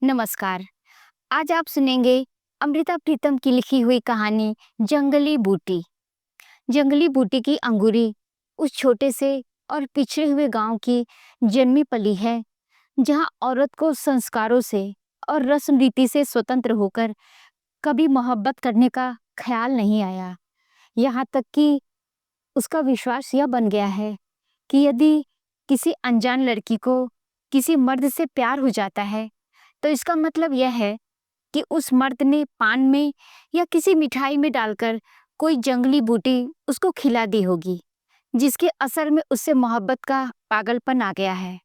नमस्कार। आज आप सुनेंगे अमृता प्रीतम की लिखी हुई कहानी जंगली बूटी। जंगली बूटी की अंगूरी उस छोटे से और पिछड़े हुए गांव की जन्मी पली है, जहां औरत को संस्कारों से और रस्म रीति से स्वतंत्र होकर कभी मोहब्बत करने का ख्याल नहीं आया। यहाँ तक कि उसका विश्वास यह बन गया है कि यदि किसी अनजान लड़की को किसी मर्द से प्यार हो जाता है, तो इसका मतलब यह है कि उस मर्द ने पान में या किसी मिठाई में डालकर कोई जंगली बूटी उसको खिला दी होगी, जिसके असर में उससे मोहब्बत का पागलपन आ गया है।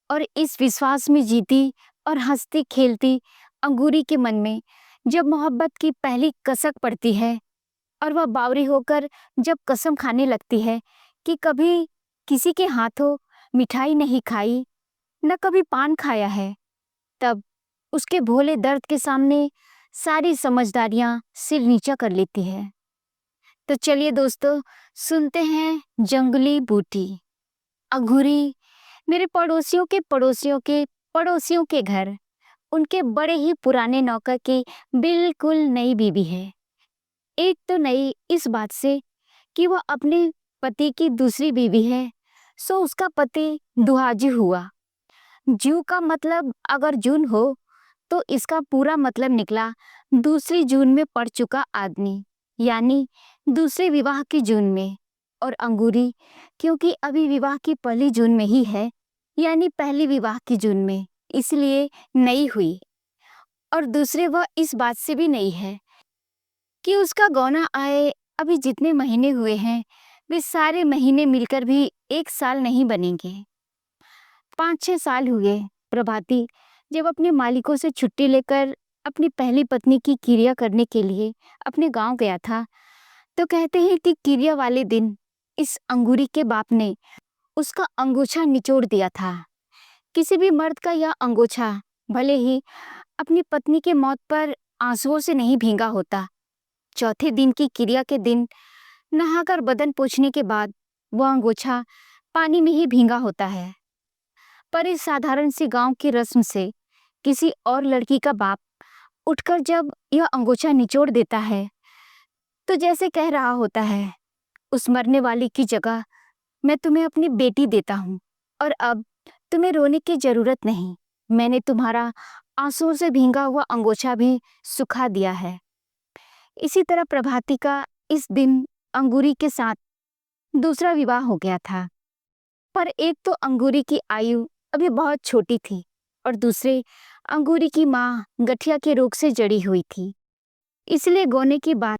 और इस विश्वास में जीती और हंसती खेलती अंगूरी के मन में जब मोहब्बत की पहली कसक पड़ती है और वह बावरी होकर जब कसम खाने लगती है कि कभी किसी के हाथों मिठाई नहीं खाई, न कभी पान खाया है, तब उसके भोले दर्द के सामने सारी समझदारियां सिर नीचा कर लेती है। तो चलिए दोस्तों, सुनते हैं जंगली बूटी। अंगूरी मेरे पड़ोसियों के पड़ोसियों के पड़ोसियों के घर उनके बड़े ही पुराने नौकर की बिल्कुल नई बीवी है। एक तो नई इस बात से कि वह अपने पति की दूसरी बीवी है, सो उसका पति दुहाजी हुआ। जू का मतलब अगर जून हो, तो इसका पूरा मतलब निकला दूसरी जून में पड़ चुका आदमी, यानी दूसरे विवाह की जून में। और अंगूरी क्योंकि अभी विवाह की पहली जून में ही है, यानी पहली विवाह की जून में, इसलिए नई हुई। और दूसरे वह इस बात से भी नई है कि उसका गौना आए अभी जितने महीने हुए हैं, वे सारे महीने मिलकर भी 1 साल नहीं बनेंगे। 5-6 साल हुए प्रभाती जब अपने मालिकों से छुट्टी लेकर अपनी पहली पत्नी की क्रिया करने के लिए अपने गांव गया था। तो कहते हैं कि क्रिया वाले दिन इस अंगूरी के बाप ने उसका अंगूछा निचोड़ दिया था। किसी भी मर्द का यह अंगूछा भले ही अपनी पत्नी के मौत पर आंसुओं से नहीं भींगा होता, चौथे दिन की क्रिया के दिन नहाकर बदन पोंछने के बाद वह अंगूछा पानी में ही भींगा होता है। पर इस साधारण सी गांव की रस्म से किसी और लड़की का बाप उठकर जब यह अंगूछा निचोड़ देता है, तो जैसे कह रहा होता है, उस मरने वाली की जगह मैं तुम्हें अपनी बेटी देता हूँ, और अब तुम्हें रोने की जरूरत नहीं, मैंने तुम्हारा आंसुओं से भींगा हुआ अंगूछा भी सुखा दिया है। इसी तरह प्रभाती का इस दिन अंगूरी के साथ दूसरा विवाह हो गया था। पर एक तो अंगूरी की आयु अभी बहुत छोटी थी, और दूसरे अंगूरी की माँ गठिया के रोग से जड़ी हुई थी, इसलिए गोने की बात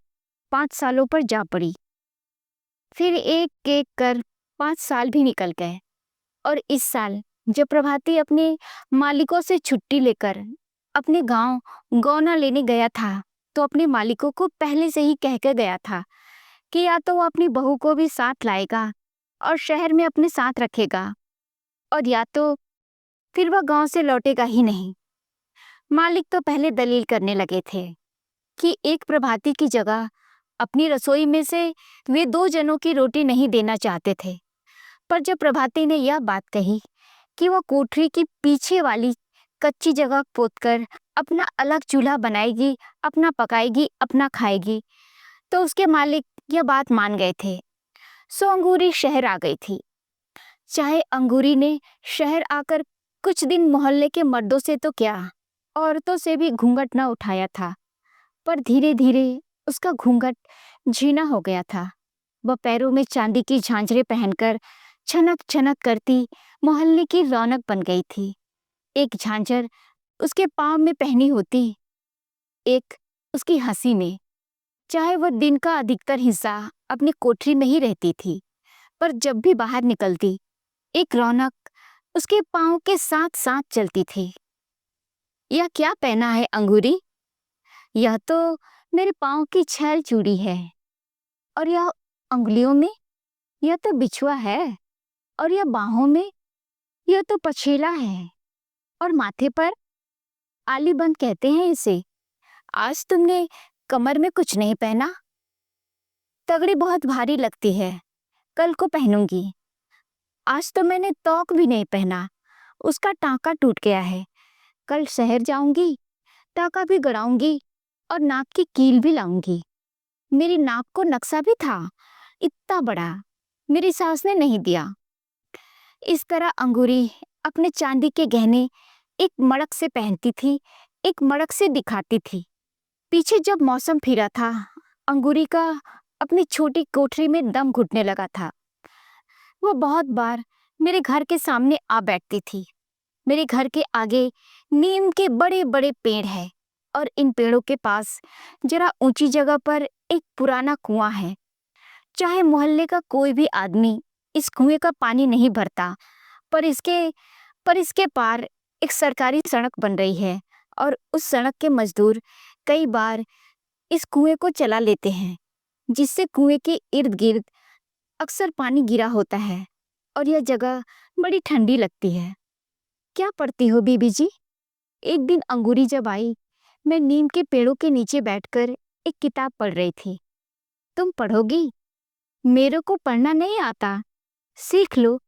5 सालों पर जा पड़ी। फिर एक एक कर 5 साल भी निकल गए, और इस साल जब प्रभाती अपने मालिकों से छुट्टी लेकर अपने गांव गौना लेने गया था, तो अपने मालिकों को पहले से ही कह कर गया था कि या तो वो अपनी बहू को भी साथ लाएगा और शहर में अपने साथ रखेगा, और या तो फिर वह गांव से लौटेगा ही नहीं। मालिक तो पहले दलील करने लगे थे कि एक प्रभाती की जगह अपनी रसोई में से वे 2 जनों की रोटी नहीं देना चाहते थे। पर जब प्रभाती ने यह बात कही कि वह कोठरी की पीछे वाली कच्ची जगह पोतकर अपना अलग चूल्हा बनाएगी, अपना पकाएगी, अपना खाएगी, तो उसके मालिक यह बात मान गए थे। सो अंगूरी शहर आ गई थी। चाहे अंगूरी ने शहर आकर कुछ दिन मोहल्ले के मर्दों से तो क्या, औरतों से भी घूंघट न उठाया था, पर धीरे धीरे उसका घूंघट झीना हो गया था। वह पैरों में चांदी की झांझरें पहनकर छनक छनक करती मोहल्ले की रौनक बन गई थी। एक झांझर उसके पाँव में पहनी होती, एक उसकी हंसी में। चाहे वह दिन का अधिकतर हिस्सा अपनी कोठरी में ही रहती थी, पर जब भी बाहर निकलती, एक रौनक उसके पाँव के साथ साथ चलती थी। यह क्या पहना है अंगूरी? यह तो मेरे पाँव की छैल चूड़ी है, और यह अंगुलियों में, यह तो बिछुआ है, और यह बाहों में, यह तो पछेला है, और माथे पर आलीबंद कहते हैं इसे। आज तुमने कमर में कुछ नहीं पहना? तगड़ी बहुत भारी लगती है, कल को पहनूंगी। आज तो मैंने तौक भी नहीं पहना, उसका टांका टूट गया है, कल शहर जाऊंगी, टाका भी गड़ाऊंगी और नाक की कील भी लाऊंगी। मेरी नाक को नक्शा भी था, इतना बड़ा, मेरी सास ने नहीं दिया। इस तरह अंगूरी अपने चांदी के गहने एक मड़क से पहनती थी, एक मड़क से दिखाती थी। पीछे जब मौसम फिरा था, अंगूरी का अपनी छोटी कोठरी में दम घुटने लगा था। वो बहुत बार मेरे घर के सामने आ बैठती थी। मेरे घर के आगे नीम के बड़े बड़े पेड़ हैं और इन पेड़ों के पास जरा ऊंची जगह पर एक पुराना कुआं है। चाहे मोहल्ले का कोई भी आदमी इस कुएं का पानी नहीं भरता, पर इसके पार एक सरकारी सड़क बन रही है और उस सड़क के मजदूर कई बार इस कुएं को चला लेते हैं, जिससे कुएं के इर्द गिर्द अक्सर पानी गिरा होता है और यह जगह बड़ी ठंडी लगती है। क्या पढ़ती हो बीबी जी? एक दिन अंगूरी जब आई, मैं नीम के पेड़ों के नीचे बैठकर एक किताब पढ़ रही थी। तुम पढ़ोगी? मेरे को पढ़ना नहीं आता, सीख लो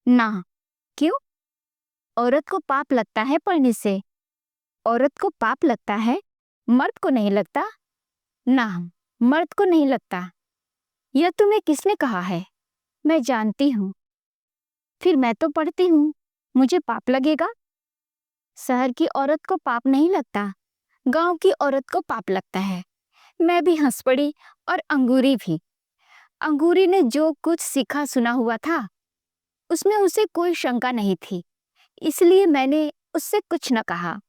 ना। क्यों? औरत को पाप लगता है पढ़ने से। औरत को पाप लगता है, मर्द को नहीं लगता ना। मर्द को नहीं लगता। यह तुम्हें किसने कहा है? मैं जानती हूँ। फिर मैं तो पढ़ती हूँ, मुझे पाप लगेगा? शहर की औरत को पाप नहीं लगता, गांव की औरत को पाप लगता है। मैं भी हंस पड़ी और अंगूरी भी। अंगूरी ने जो कुछ सीखा सुना हुआ था, उसमें उसे कोई शंका नहीं थी, इसलिए मैंने उससे कुछ न कहा।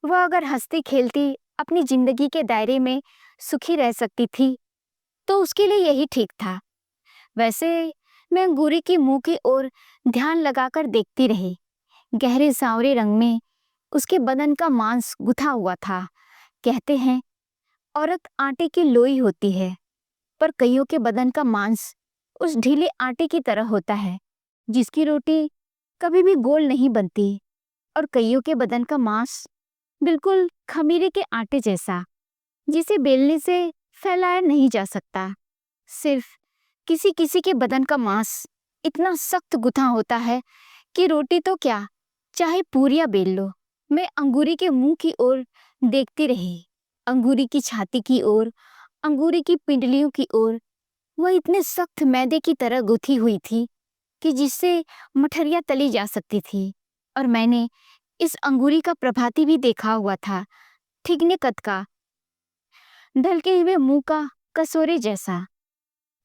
वह अगर हंसती खेलती अपनी जिंदगी के दायरे में सुखी रह सकती थी तो उसके लिए यही ठीक था। वैसे मैं अंगूरी की मुंह की ओर ध्यान लगाकर देखती रही। गहरे सांवरे रंग में उसके बदन का मांस गुथा हुआ था। कहते हैं औरत आटे की लोई होती है, पर कईयों के बदन का मांस उस ढीले आटे की तरह होता है जिसकी रोटी कभी भी गोल नहीं बनती, और कईयों के बदन का मांस बिल्कुल खमीरे के आटे जैसा, जिसे बेलने से फैलाया नहीं जा सकता। सिर्फ किसी किसी के बदन का मांस इतना सख्त गुथा होता है कि रोटी तो क्या, चाहे पूरियां बेल लो। मैं अंगूरी के मुंह की ओर देखती रही, अंगूरी की छाती की ओर, अंगूरी की पिंडलियों की ओर। वह इतने सख्त मैदे की तरह गुथी हुई थी कि जिससे मठरियां तली जा सकती थी। और मैंने इस अंगूरी का प्रभाती भी देखा हुआ था, ठिगने कद का, ढलके हुए मुंह का कसोरे जैसा।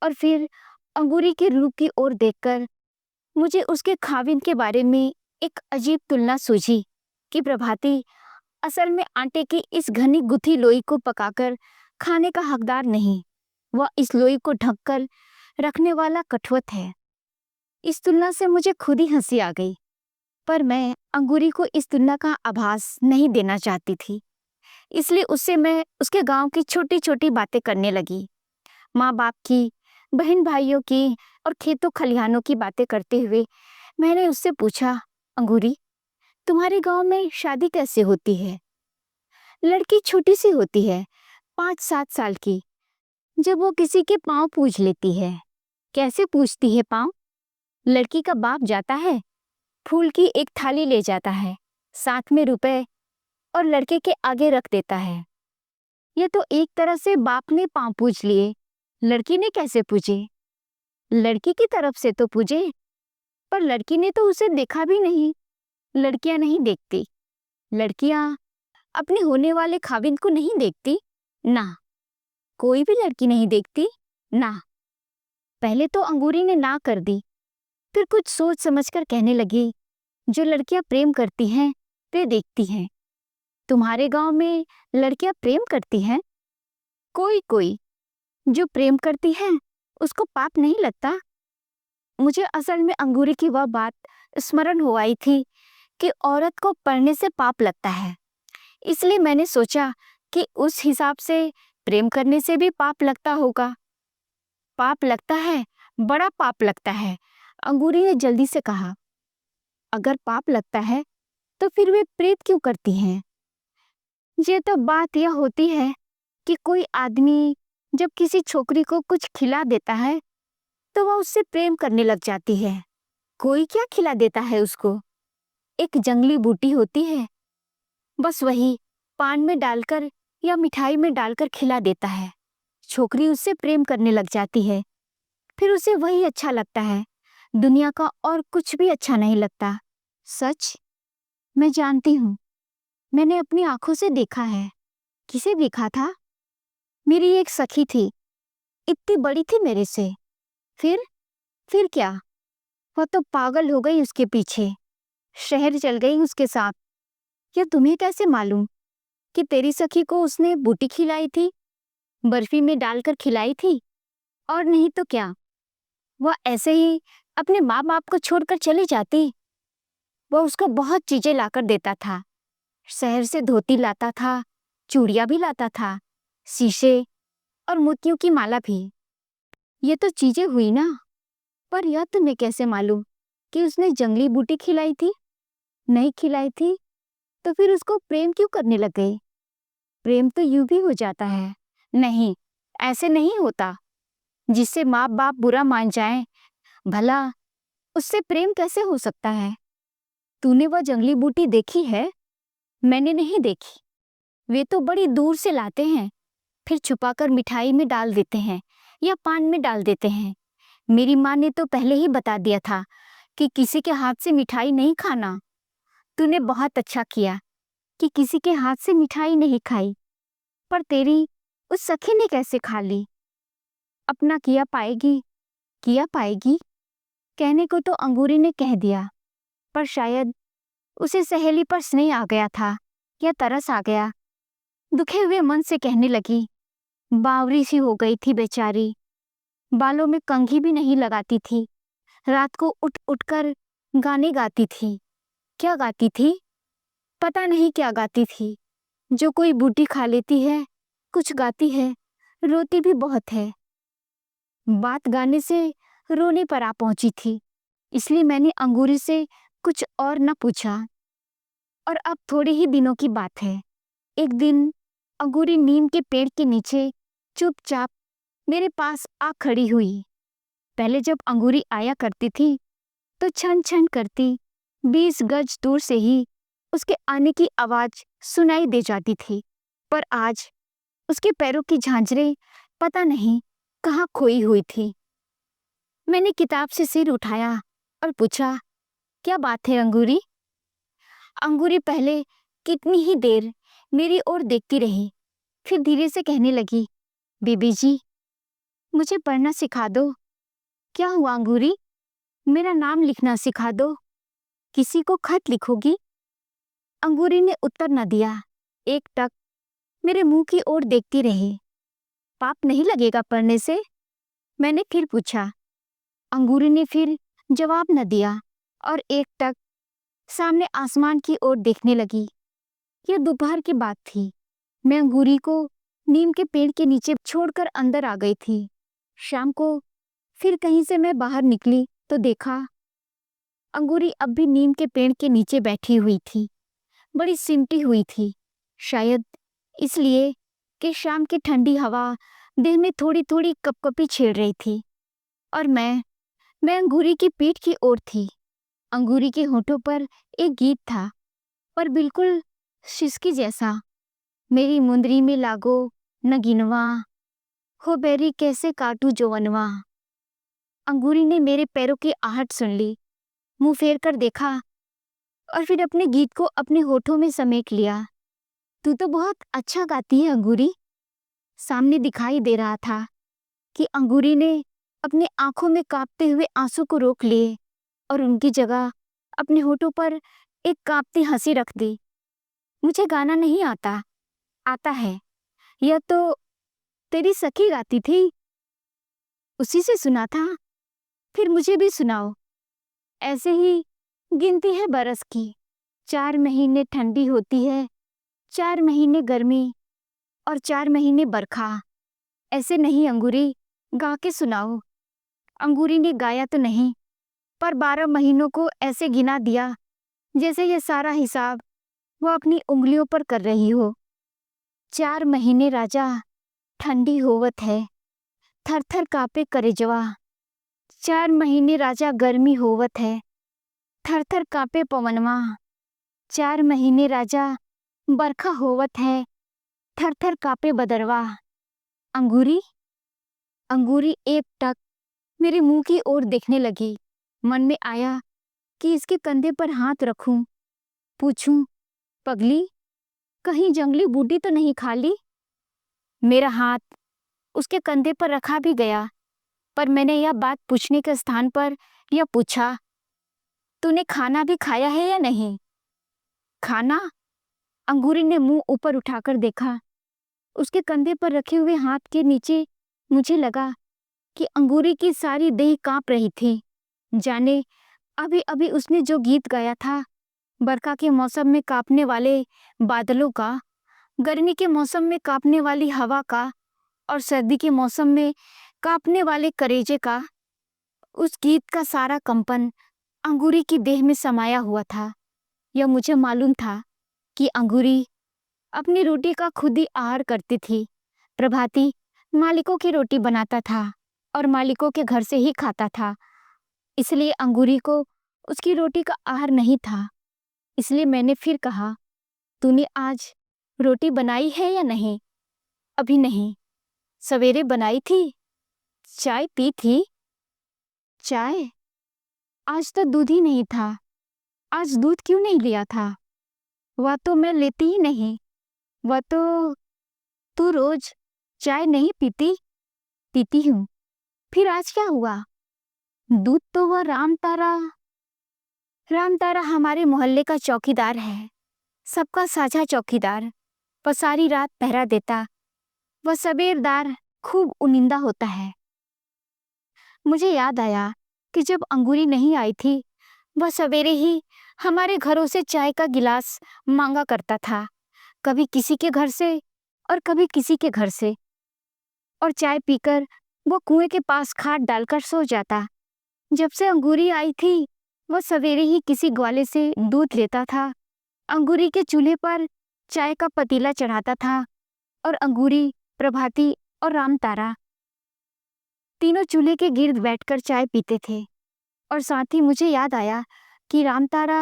और फिर अंगूरी के रूप की ओर देखकर मुझे उसके खाविंद के बारे में एक अजीब तुलना सूझी कि प्रभाती असल में आटे की इस घनी गुथी लोई को पकाकर खाने का हकदार नहीं, वह इस लोई को ढककर रखने वाला कठवत है। इस तुलना से मुझे खुद ही हंसी आ गई, पर मैं अंगूरी को इस तुलना का आभास नहीं देना चाहती थी, इसलिए उससे मैं उसके गांव की छोटी छोटी बातें करने लगी। माँ बाप की, बहन भाइयों की और खेतों खलिहानों की बातें करते हुए मैंने उससे पूछा, अंगूरी, तुम्हारे गांव में शादी कैसे होती है? लड़की छोटी सी होती है, 5-7 साल की। जब वो किसी के पाँव पूज लेती है। कैसे पूजती है पाँव? लड़की का बाप जाता है, फूल की एक थाली ले जाता है, साथ में रुपए, और लड़के के आगे रख देता है। ये तो एक तरह से बाप ने पाँव पूज लिए, लड़की ने कैसे पूजे? लड़की की तरफ से तो पूजे, पर लड़की ने तो उसे देखा भी नहीं। लड़कियां नहीं देखती, लड़कियां अपने होने वाले खाविंद को नहीं देखती ना। कोई भी लड़की नहीं देखती ना। पहले तो अंगूरी ने ना कर दी, फिर कुछ सोच समझकर कहने लगी, जो लड़कियां प्रेम करती हैं वे देखती हैं। तुम्हारे गांव में लड़कियां प्रेम करती हैं? कोई कोई। जो प्रेम करती है उसको पाप नहीं लगता। मुझे असल में अंगूरी की वह बात स्मरण हो आई थी कि औरत को पढ़ने से पाप लगता है, इसलिए मैंने सोचा कि उस हिसाब से प्रेम करने से भी पाप लगता होगा। पाप लगता है, बड़ा पाप लगता है, अंगूरी ने जल्दी से कहा। अगर पाप लगता है तो फिर वे प्रेत क्यों करती हैं? ये तो बात यह होती है कि कोई आदमी जब किसी छोकरी को कुछ खिला देता है तो वह उससे प्रेम करने लग जाती है। कोई क्या खिला देता है उसको? एक जंगली बूटी होती है, बस वही पान में डालकर या मिठाई में डालकर खिला देता है। छोकरी उससे प्रेम करने लग जाती है। फिर उसे वही अच्छा लगता है, दुनिया का और कुछ भी अच्छा नहीं लगता। सच, मैं जानती हूँ, मैंने अपनी आंखों से देखा है। किसे देखा था? मेरी एक सखी थी, इतनी बड़ी थी मेरे से। फिर फिर क्या? वह तो पागल हो गई उसके पीछे, शहर चल गई उसके साथ। या तुम्हें कैसे मालूम कि तेरी सखी को उसने बूटी खिलाई थी, बर्फी में डालकर खिलाई थी? और नहीं तो क्या, वह ऐसे ही अपने माँ बाप को छोड़कर चली जाती। वह उसको बहुत चीजें लाकर देता था। शहर से धोती लाता था, चूड़ियां भी लाता था, शीशे और मोतियों की माला भी। ये तो चीजें हुई ना, पर यह तुम्हें कैसे मालूम कि उसने जंगली बूटी खिलाई थी? नहीं खिलाई थी तो फिर उसको प्रेम क्यों करने लग गए? प्रेम तो यूं भी हो जाता है। नहीं, ऐसे नहीं होता। जिससे माँ बाप बुरा मान जाएं, भला उससे प्रेम कैसे हो सकता है? तूने वह जंगली बूटी देखी है? मैंने नहीं देखी। वे तो बड़ी दूर से लाते हैं, फिर छुपाकर मिठाई में डाल देते हैं या पान में डाल देते हैं। मेरी माँ ने तो पहले ही बता दिया था कि किसी के हाथ से मिठाई नहीं खाना। तूने बहुत अच्छा किया कि किसी के हाथ से मिठाई नहीं खाई। पर तेरी उस सखी ने कैसे खा ली? अपना किया पाएगी, किया पाएगी। कहने को तो अंगूरी ने कह दिया, पर शायद उसे सहेली पर स्नेह आ गया था या तरस आ गया। दुखे हुए मन से कहने लगी, बावरी सी हो गई थी बेचारी, बालों में कंघी भी नहीं लगाती थी, रात को उठ उठकर गाने गाती थी। क्या गाती थी? पता नहीं क्या गाती थी। जो कोई बूटी खा लेती है, कुछ गाती है, रोती भी बहुत है। बात गाने से रोने पर आ पहुंची थी, इसलिए मैंने अंगूरी से कुछ और न पूछा। और अब थोड़े ही दिनों की बात है। एक दिन अंगूरी नीम के पेड़ के नीचे चुपचाप मेरे पास आ खड़ी हुई। पहले जब अंगूरी आया करती थी तो छन छन करती 20 गज दूर से ही उसके आने की आवाज सुनाई दे जाती थी। पर आज उसके पैरों की झांझरें पता नहीं कहाँ खोई हुई थी। मैंने किताब से सिर उठाया और पूछा, क्या बात है अंगूरी? अंगूरी पहले कितनी ही देर मेरी ओर देखती रही, फिर धीरे से कहने लगी, बीबी जी, मुझे पढ़ना सिखा दो। क्या हुआ अंगूरी? मेरा नाम लिखना सिखा दो। किसी को खत लिखोगी? अंगूरी ने उत्तर न दिया, एकटक मेरे मुंह की ओर देखती रही। पाप नहीं लगेगा पढ़ने से? मैंने फिर पूछा। अंगूरी ने फिर जवाब न दिया और एकटक सामने आसमान की ओर देखने लगी। यह दोपहर की बात थी। मैं अंगूरी को नीम के पेड़ के नीचे छोड़कर अंदर आ गई थी। शाम को फिर कहीं से मैं बाहर निकली तो देखा अंगूरी अब भी नीम के पेड़ के नीचे बैठी हुई थी, बड़ी सिमटी हुई थी। शायद इसलिए कि शाम की ठंडी हवा दिल में थोड़ी थोड़ी कपकपी छेड़ रही थी। और मैं अंगूरी की पीठ की ओर थी। अंगूरी के होठों पर एक गीत था, पर बिल्कुल सिसकी जैसा। मेरी मुंदरी में लागो नगीनवा, हो बैरी कैसे काटू जोवनवा। अंगूरी ने मेरे पैरों की आहट सुन ली, मुंह फेर कर देखा और फिर अपने गीत को अपने होठों में समेट लिया। तू तो बहुत अच्छा गाती है अंगूरी। सामने दिखाई दे रहा था कि अंगूरी ने अपने आंखों में कांपते हुए आंसू को रोक लिए और उनकी जगह अपने होठों पर एक कांपती हंसी रख दी। मुझे गाना नहीं आता। आता है, यह तो तेरी सखी गाती थी, उसी से सुना था। फिर मुझे भी सुनाओ। ऐसे ही गिनती है बरस की, 4 महीने ठंडी होती है, 4 महीने गर्मी और 4 महीने बरखा। ऐसे नहीं अंगूरी, गा के सुनाओ। अंगूरी ने गाया तो नहीं, पर 12 महीनों को ऐसे गिना दिया जैसे ये सारा हिसाब वो अपनी उंगलियों पर कर रही हो। 4 महीने राजा ठंडी होवत है, थर थर कापे करेजवा। 4 महीने राजा गर्मी होवत है, थर थर कापे पवनवा। 4 महीने राजा बरखा होवत है, थर थर कापे बदरवा। अंगूरी अंगूरी एकटक मेरे मुंह की ओर देखने लगी। मन में आया कि इसके कंधे पर हाथ रखूं, पूछूं, पगली, कहीं जंगली बूटी तो नहीं खा ली? मेरा हाथ उसके कंधे पर रखा भी गया, पर मैंने यह बात पूछने के स्थान पर यह पूछा, तूने खाना भी खाया है या नहीं? खाना? अंगूरी ने मुंह ऊपर उठाकर देखा। उसके कंधे पर रखे हुए हाथ के नीचे मुझे लगा कि अंगूरी की सारी देह कांप रही थी। जाने अभी अभी उसने जो गीत गाया था, बरखा के मौसम में कांपने वाले बादलों का, गर्मी के मौसम में कांपने वाली हवा का और सर्दी के मौसम में कांपने वाले कलेजे का, उस गीत का सारा कंपन अंगूरी की देह में समाया हुआ था। यह मुझे मालूम था कि अंगूरी अपनी रोटी का खुद ही आहार करती थी। प्रभाती मालिकों की रोटी बनाता था और मालिकों के घर से ही खाता था, इसलिए अंगूरी को उसकी रोटी का आहार नहीं था। इसलिए मैंने फिर कहा, तूने आज रोटी बनाई है या नहीं? अभी नहीं। सवेरे बनाई थी? चाय पी थी? चाय? आज तो दूध ही नहीं था। आज दूध क्यों नहीं लिया था? वह तो मैं लेती ही नहीं। वह तो तू रोज चाय नहीं पीती? पीती हूँ। फिर आज क्या हुआ? दूध तो वह राम तारा हमारे मोहल्ले का चौकीदार है, सबका साझा चौकीदार। वह सारी रात पहरा देता। वह सबेरदार खूब उनिंदा होता है। मुझे याद आया कि जब अंगूरी नहीं आई थी, वह सवेरे ही हमारे घरों से चाय का गिलास मांगा करता था, कभी किसी के घर से और कभी किसी के घर से, और चाय पीकर वो कुएं के पास खाट डालकर सो जाता। जब से अंगूरी आई थी, वह सवेरे ही किसी ग्वाले से दूध लेता था, अंगूरी के चूल्हे पर चाय का पतीला चढ़ाता था, और अंगूरी, प्रभाती और राम तारा तीनों चूल्हे के गिर्द बैठकर चाय पीते थे। और साथ ही मुझे याद आया कि राम तारा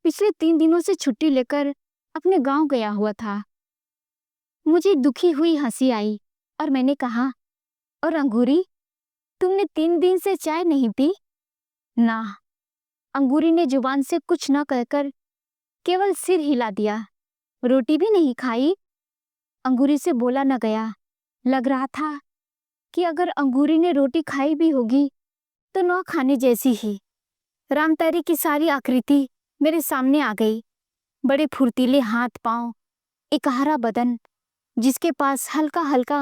पिछले 3 दिनों से छुट्टी लेकर अपने गांव गया हुआ था। मुझे दुखी हुई हंसी आई और मैंने कहा, और अंगूरी, तुमने 3 दिन से चाय नहीं पी? ना। अंगूरी ने जुबान से कुछ न कहकर केवल सिर हिला दिया। रोटी भी नहीं खाई? अंगूरी से बोला न गया। लग रहा था कि अगर अंगूरी ने रोटी खाई भी होगी तो न खाने जैसी ही। रामतारी की सारी आकृति मेरे सामने आ गई। बड़े फुर्तीले हाथ पांव, एक हरा बदन, जिसके पास हल्का हल्का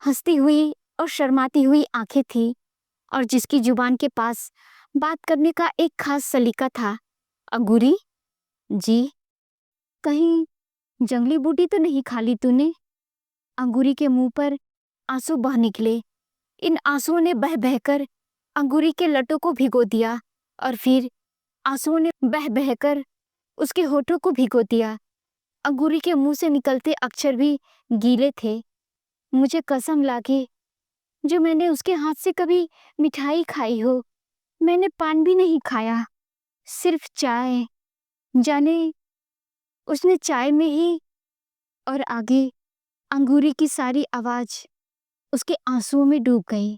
हंसती हुई और शर्माती हुई आंखें थी, और जिसकी जुबान के पास बात करने का एक खास सलीका था। अंगूरी जी, कहीं जंगली बूटी तो नहीं खा ली तूने? अंगूरी के मुंह पर आंसू बह निकले। इन आंसुओं ने बह बहकर अंगूरी के लटों को भिगो दिया, और फिर आंसुओं ने बह बहकर उसके होठों को भिगो दिया। अंगूरी के मुंह से निकलते अक्षर भी गीले थे। मुझे कसम लागे, जो मैंने उसके हाथ से कभी मिठाई खाई हो। मैंने पान भी नहीं खाया, सिर्फ चाय। जाने उसने चाय में ही, और आगे अंगूरी की सारी आवाज उसके आंसुओं में डूब गई।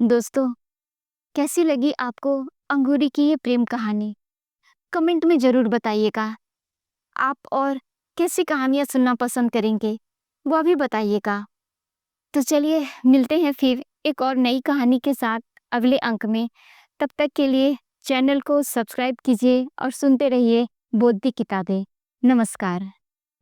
दोस्तों, कैसी लगी आपको अंगूरी की ये प्रेम कहानी? कमेंट में जरूर बताइएगा। आप और कैसी कहानियां सुनना पसंद करेंगे, वह भी बताइएगा। तो चलिए मिलते हैं फिर एक और नई कहानी के साथ अगले अंक में। तब तक के लिए चैनल को सब्सक्राइब कीजिए और सुनते रहिए बोध दी किताबें। नमस्कार।